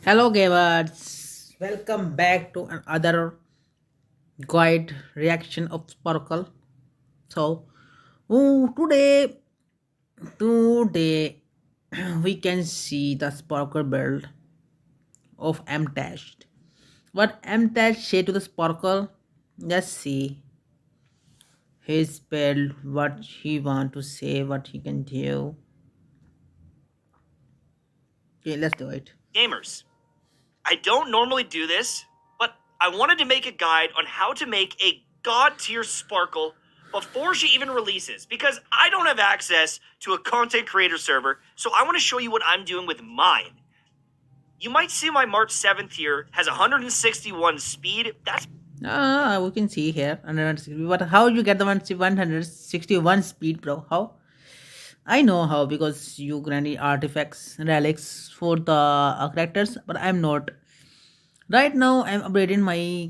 Hello gamers, welcome back to another guide reaction of Sparkle. So today we can see the Sparkle build of Mtashed. What Mtashed say to the Sparkle? Let's see his build, what he want to say, what he can do. Okay, let's do it. Gamers, I don't normally do this, but I wanted to make a guide on how to make a god tier sparkle before she even releases, because I don't have access to a content creator server, so I want to show you what I'm doing with mine. You might see my March 7th here has 161 speed. That's We can see here 160. But how you get the 161 speed, bro? How? I know how because you granted artifacts, relics for the characters, but I'm not. Right now, I'm upgrading my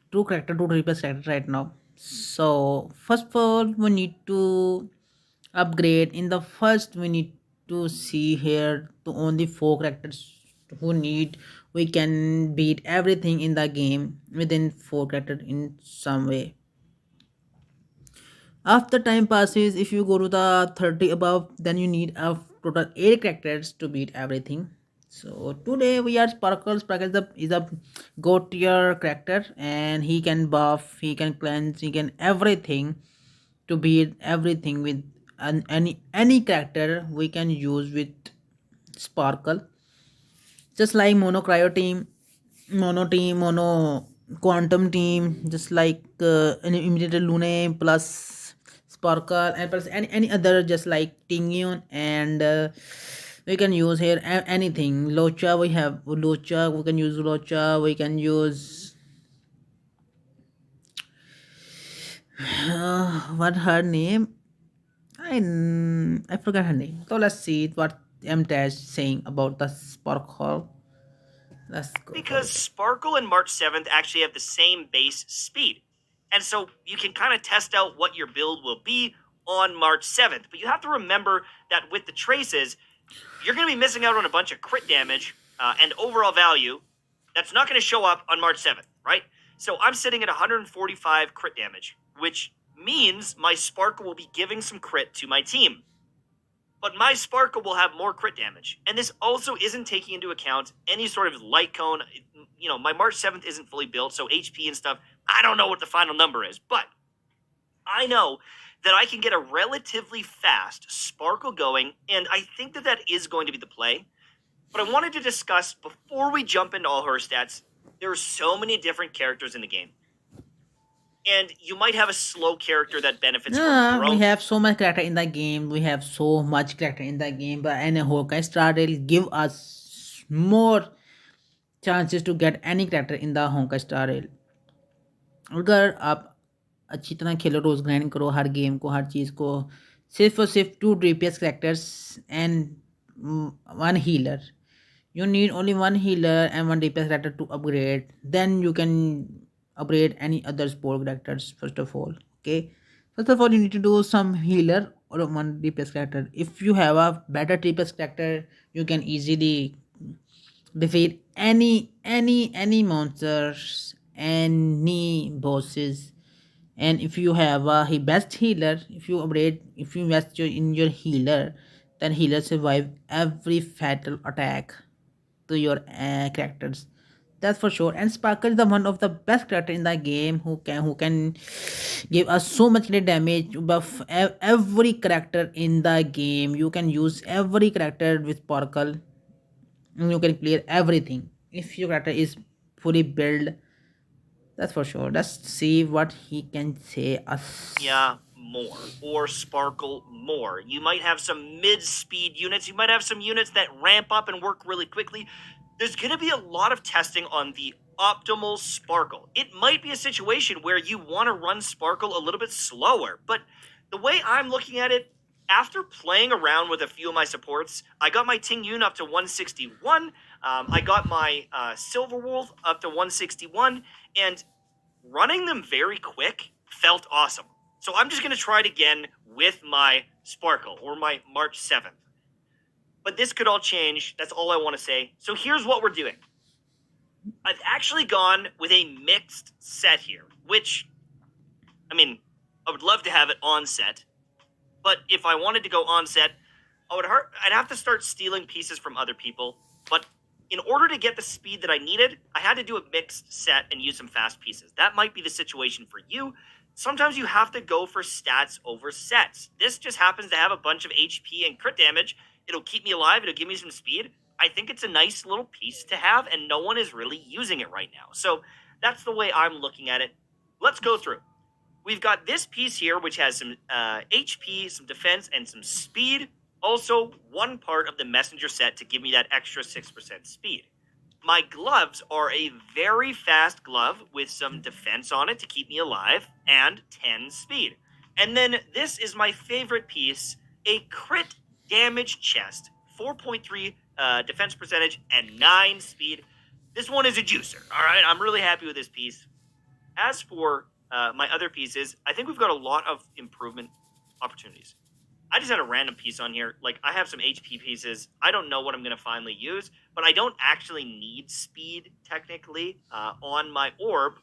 two character to replace character right now. So first of all, we need to upgrade. In the first, we need to see here the only four characters who need. We can beat everything in the game within four characters in some way. After time passes, if you go to the 30 above, then you need a total 8 characters to beat everything. So today we are Sparkle. Sparkle is a god tier character, and he can buff, he can cleanse, he can everything to beat everything with any character we can use with Sparkle. Just like Mono Cryo team, Mono Quantum team, just like an immediate LUNAE plus Sparkle and plus any other just like Tingyun and we can use here anything. Locha, we have Locha, we can use Locha, we can use what her name? I forgot her name. So let's see what M Dash saying about the Sparkle. Let's go for because it. Sparkle and March 7th actually have the same base speed. And so you can kind of test out what your build will be on March 7th. But you have to remember that with the traces, you're going to be missing out on a bunch of crit damage and overall value that's not going to show up on March 7th, right? So I'm sitting at 145 crit damage, which means my Sparkle will be giving some crit to my team. But my Sparkle will have more crit damage. And this also isn't taking into account any sort of light cone. You know, my March 7th isn't fully built, so HP and stuff, I don't know what the final number is. But I know that I can get a relatively fast Sparkle going, and I think that that is going to be the play. But I wanted to discuss, before we jump into all her stats, there are so many different characters in the game. And you might have a slow character that benefits from growth. We have so much character in the game. We have so much character in the game, but any Honkai Star Rail give us more chances to get any character in the Honkai Star Rail. अगर आप अच्छी तरह खेलो रोज grind करो हर game को हर चीज़ को सिर्फ और सिर्फ to DPS characters and one healer. You need only one healer and one DPS character to upgrade. Then you can upgrade any other sport characters first of all. Okay. First of all, you need to do some healer or one DPS character. If you have a better DPS character, you can easily defeat any monsters, any bosses. And if you have a best healer, if you invest in your healer, then healer survive every fatal attack to your characters. That's for sure. And Sparkle is the one of the best character in the game who can give us so much damage. Buff every character in the game. You can use every character with Sparkle. And you can clear everything if your character is fully built. That's for sure. Let's see what he can say us. Yeah, more. Or Sparkle more. You might have some mid-speed units. You might have some units that ramp up and work really quickly. There's going to be a lot of testing on the optimal Sparkle. It might be a situation where you want to run Sparkle a little bit slower, but the way I'm looking at it, after playing around with a few of my supports, I got my Ting Yun up to 161. I got my Silver Wolf up to 161, and running them very quick felt awesome. So I'm just going to try it again with my Sparkle, or my March 7th. But this could all change. That's all I want to say. So here's what we're doing. I've actually gone with a mixed set here, which, I mean, I would love to have it on set, but if I wanted to go on set, I'd have to start stealing pieces from other people. But in order to get the speed that I needed, I had to do a mixed set and use some fast pieces. That might be the situation for you. Sometimes you have to go for stats over sets. This just happens to have a bunch of HP and crit damage. It'll keep me alive. It'll give me some speed. I think it's a nice little piece to have, and no one is really using it right now. So that's the way I'm looking at it. Let's go through. We've got this piece here, which has some HP, some defense, and some speed. Also, one part of the messenger set to give me that extra 6% speed. My gloves are a very fast glove with some defense on it to keep me alive and 10 speed. And then this is my favorite piece, a crit damage chest, 4.3 defense percentage and 9 speed. This one is a juicer, all right? I'm really happy with this piece. As for my other pieces, I think we've got a lot of improvement opportunities. I just had a random piece on here. Like, I have some HP pieces. I don't know what I'm going to finally use, but I don't actually need speed, technically, on my orb,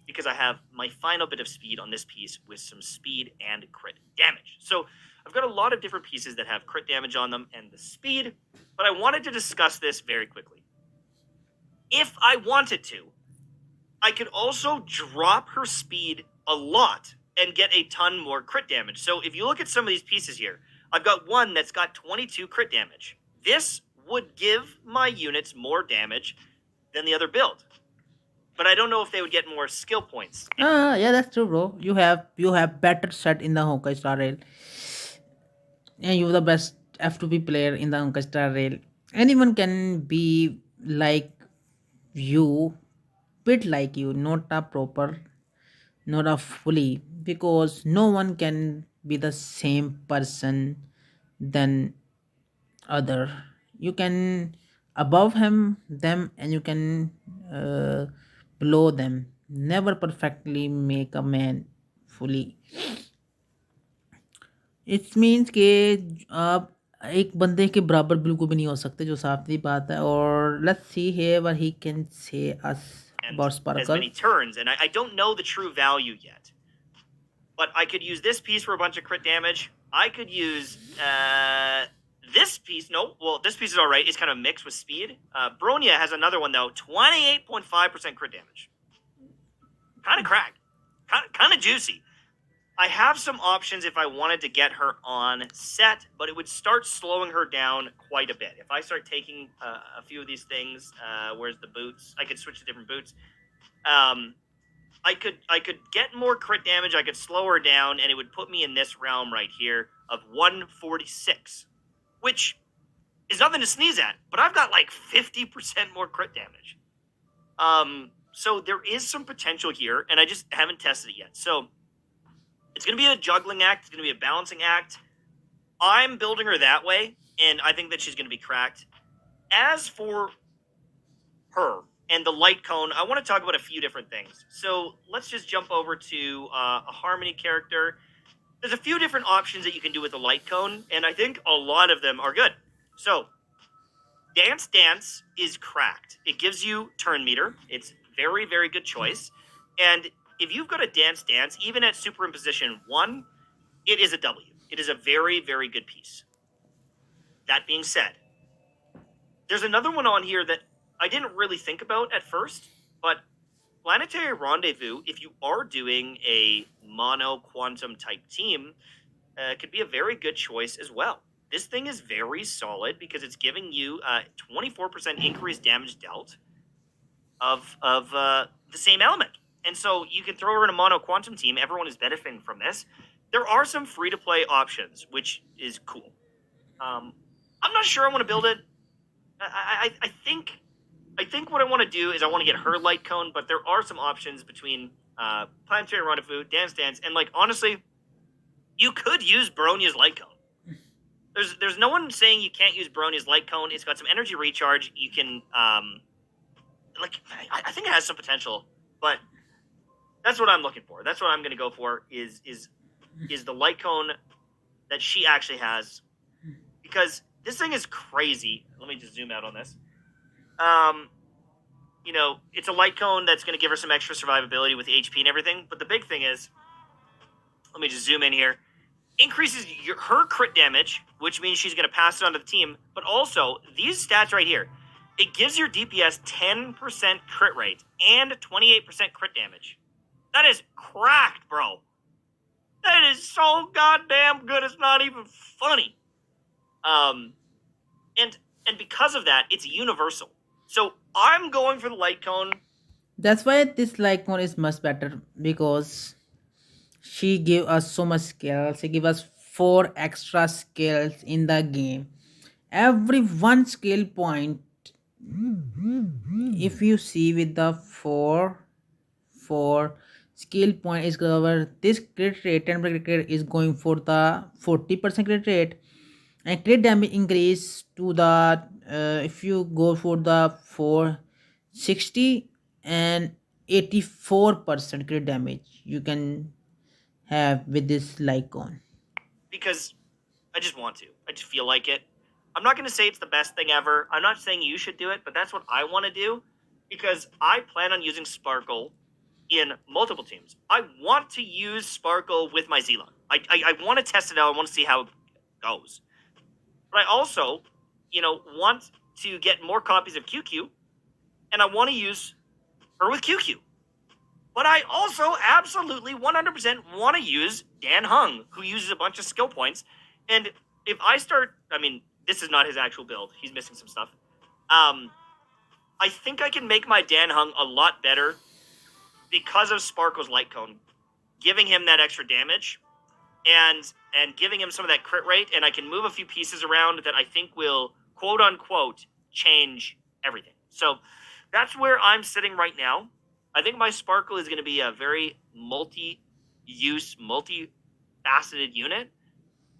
because I have my final bit of speed on this piece with some speed and crit damage. So I've got a lot of different pieces that have crit damage on them and the speed, but I wanted to discuss this very quickly. If I wanted to, I could also drop her speed a lot and get a ton more crit damage. So if you look at some of these pieces here, I've got one that's got 22 crit damage. This would give my units more damage than the other build. But I don't know if they would get more skill points. Yeah, that's true, bro. You have better set in the Honkai Star Rail, and you're the best F2P player in the Honkai Star Rail. Anyone can be like you, bit like you, not a proper, not a fully, because no one can be the same person than other. You can above him them, and you can uh, below them. Never perfectly make a man fully. It's means कि आप एक बंदे के बराबर बिल्कुल भी नहीं हो सकते, जो साफ सी बात है. और let's see here what he can say us about As sparkle. many turns, and I don't know the true value yet. But I could use this piece for a bunch of crit damage. I could use this piece. No, well, this piece is all right. It's kind of mixed with speed. Bronya has another one, though. 28.5% crit damage. Kind of cracked. Kind of juicy. I have some options if I wanted to get her on set, but it would start slowing her down quite a bit. If I start taking a few of these things, where's the boots? I could switch to different boots. I could get more crit damage. I could slow her down, and it would put me in this realm right here of 146, which is nothing to sneeze at. But I've got like 50% more crit damage. So there is some potential here, and I just haven't tested it yet. So it's going to be a juggling act. It's going to be a balancing act. I'm building her that way, and I think that she's going to be cracked. As for her and the light cone, I want to talk about a few different things. So let's just jump over to a Harmony character. There's a few different options that you can do with the light cone, and I think a lot of them are good. So Dance Dance is cracked. It gives you turn meter. It's very, very good choice. And if you've got a Dance Dance, even at Superimposition 1, it is a W. It is a very, very good piece. That being said, there's another one on here that I didn't really think about at first, but Planetary Rendezvous, if you are doing a mono quantum type team, could be a very good choice as well. This thing is very solid because it's giving you 24% increased damage dealt of the same element. And so you can throw her in a mono quantum team. Everyone is benefiting from this. There are some free-to-play options, which is cool. I'm not sure I want to build it. I think what I want to do is I want to get her light cone, but there are some options between Planetary Rendezvous, Dance Dance, and like honestly, you could use Baronia's light cone. There's no one saying you can't use Baronia's light cone. It's got some energy recharge. You can I think it has some potential, but that's what I'm looking for. That's what I'm going to go for is the light cone that she actually has, because this thing is crazy. Let me just zoom out on this. it's a light cone that's going to give her some extra survivability with HP and everything. But the big thing is, let me just zoom in here. Increases her crit damage, which means she's going to pass it on to the team. But also, these stats right here, it gives your DPS 10% crit rate and 28% crit damage. That is cracked, bro. That is so goddamn good. It's not even funny. And because of that, it's universal. So I'm going for the light cone. That's why this Lycon is much better, because she gave us so much skills. She gave us 4 extra skills in the game. Every one skill point, if you see with the four skill point is covered, this crit rate, 10% crit rate is going for the 40% crit rate, and crit damage increase to the if you go for the 460 and 84% crit damage you can have with this Lycon. Because I just want to. I just feel like it. I'm not going to say it's the best thing ever. I'm not saying you should do it, but that's what I want to do because I plan on using Sparkle in multiple teams. I want to use Sparkle with my Zila. I want to test it out. I want to see how it goes. But I also, want to get more copies of QQ, and I want to use her with QQ. But I also absolutely 100% want to use Dan Hung, who uses a bunch of skill points. And if I start, this is not his actual build. He's missing some stuff. I think I can make my Dan Hung a lot better because of Sparkle's Light Cone, giving him that extra damage and giving him some of that crit rate. And I can move a few pieces around that I think will, quote unquote, change everything. So that's where I'm sitting right now. I think my Sparkle is going to be a very multi-use, multi-faceted unit.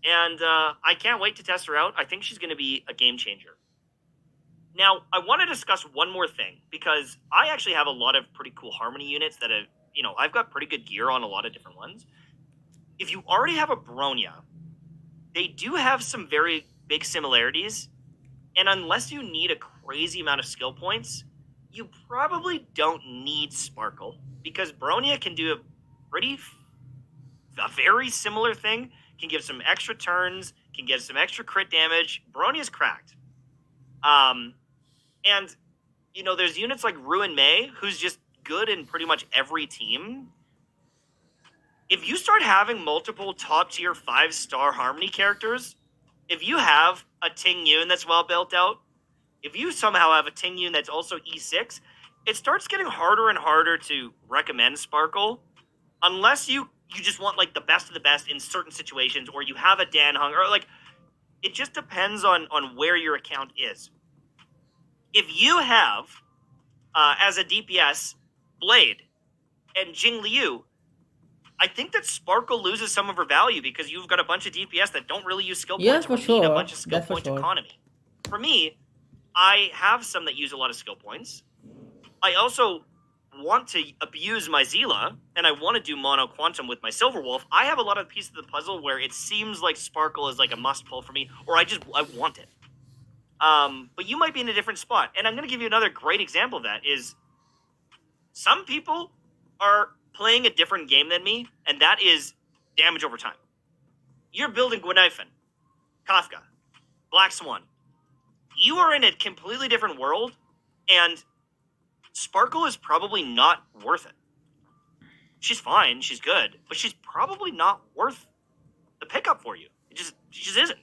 And I can't wait to test her out. I think she's going to be a game changer. Now, I want to discuss one more thing, because I actually have a lot of pretty cool Harmony units that have, I've got pretty good gear on a lot of different ones. If you already have a Bronya, they do have some very big similarities. And unless you need a crazy amount of skill points, you probably don't need Sparkle, because Bronya can do a very similar thing, can give some extra turns, can give some extra crit damage. Bronya's cracked. And, there's units like Ruin Mei, who's just good in pretty much every team. If you start having multiple top tier 5-star Harmony characters, if you have a Ting Yun that's well built out, if you somehow have a Ting Yun that's also E6, it starts getting harder and harder to recommend Sparkle, unless you just want like the best of the best in certain situations, or you have a Dan Hung, or like, it just depends on where your account is. If you have, as a DPS, Blade and Jing Liu, I think that Sparkle loses some of her value because you've got a bunch of DPS that don't really use skill points or need a bunch of skill point economy. For me, I have some that use a lot of skill points. I also want to abuse my Zila, and I want to do Mono Quantum with my Silver Wolf. I have a lot of pieces of the puzzle where it seems like Sparkle is like a must pull for me, or I want it. But you might be in a different spot. And I'm going to give you another great example of that is some people are playing a different game than me, and that is damage over time. You're building Gwenaifen, Kafka, Black Swan. You are in a completely different world, and Sparkle is probably not worth it. She's fine, she's good, but she's probably not worth the pickup for you. She just isn't.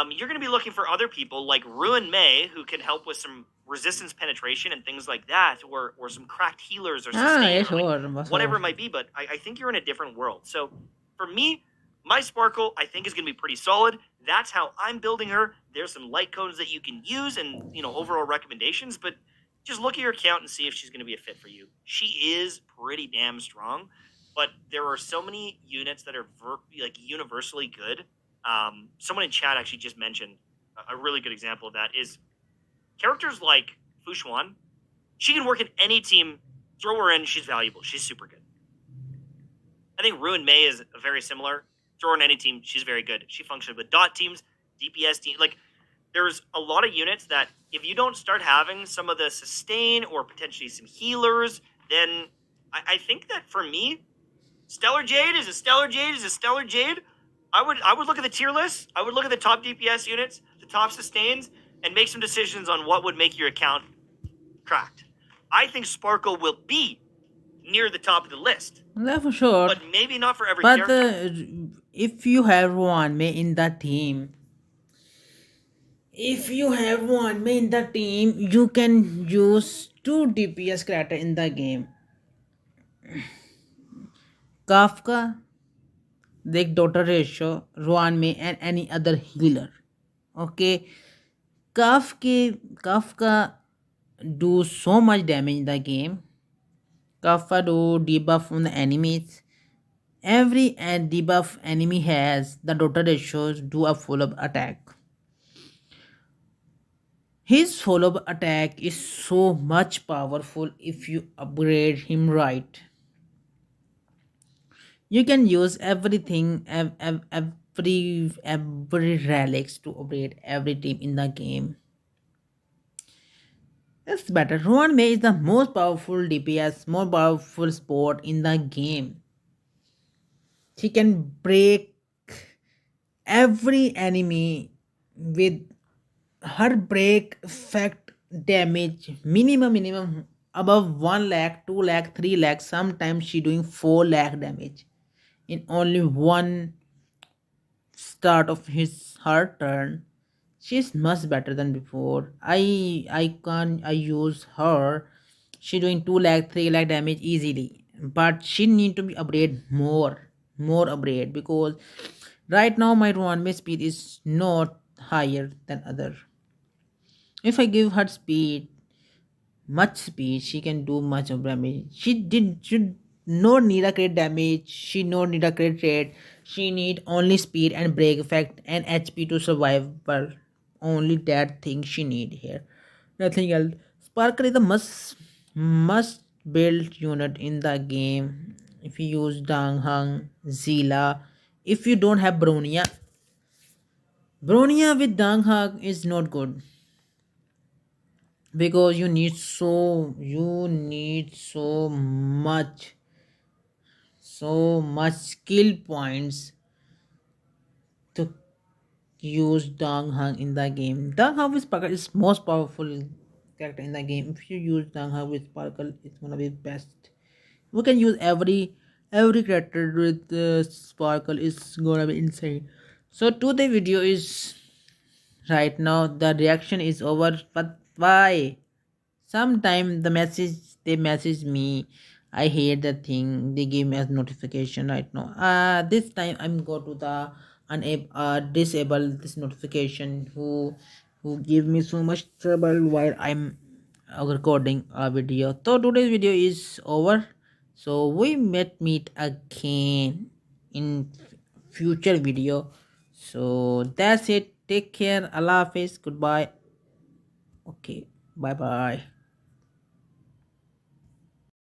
You're going to be looking for other people like Ruin Mei, who can help with some resistance penetration and things like that, or some cracked healers or sustain, whatever it might be. But I think you're in a different world. So for me, my Sparkle, I think, is going to be pretty solid. That's how I'm building her. There's some light codes that you can use and, overall recommendations, but just look at your account and see if she's going to be a fit for you. She is pretty damn strong, but there are so many units that are universally good. Someone in chat actually just mentioned a really good example of that is characters like Fu Xuan. She can work in any team. Throw her in, she's valuable. She's super good. I think Ruin Mei is very similar. Throw her in any team, she's very good. She functions with dot teams, DPS teams. Like, there's a lot of units that if you don't start having some of the sustain or potentially some healers, then I think that for me, Stellar Jade is a Stellar Jade is a Stellar Jade. I would look at the tier list. I would look at the top DPS units, the top sustains, and make some decisions on what would make your account cracked. I think Sparkle will be near the top of the list, Yeah, for sure. but maybe not for every But character. if you have one May in the team, if you have one May in the team, you can use two DPS character in the game. Kafka, the daughter ratio, Ruan May, and any other healer. Okay, Kafka do so much damage in the game. Kafka do debuff on the enemies. Every debuff enemy has the daughter ratios do a follow-up attack. His follow-up attack is so much powerful if you upgrade him right. You can use everything, every relics to upgrade every team in the game. It's better. Ruan Mei is the most powerful DPS, more powerful support in the game. She can break every enemy with her break effect damage minimum above 1 lakh, 2 lakh, 3 lakh. Sometimes she doing 4 lakh damage in only one start of his her turn. She's much better than before. I use her. She doing 2 lakh, 3 lakh damage easily, but she need to be upgrade more upgrade, because right now my runway speed is not higher than other. If I give her speed, much speed, she can do much of damage. She not need a crit damage, she not need a crit rate, she need only speed and break effect and HP to survive. But only that thing she need here, nothing else. Sparkle is the must build unit in the game. If you use Dang Hang, Zila, if you don't have Bronia with Dang Hang is not good, because you need so much skill points to use Dang Hang in the game. Dang Hang with Sparkle is most powerful character in the game. If you use Dang Hang with Sparkle, it's gonna be best. We can use every character with Sparkle is gonna be insane. So today video is right now. The reaction is over, but why? Sometime they message me. I hate the thing. They give me a notification right now. This time I'm go to the disable this notification who give me so much trouble while I'm recording a video. So today's video is over. So we might meet again in future video. So that's it. Take care. Allah Hafiz. Goodbye. Okay. Bye bye.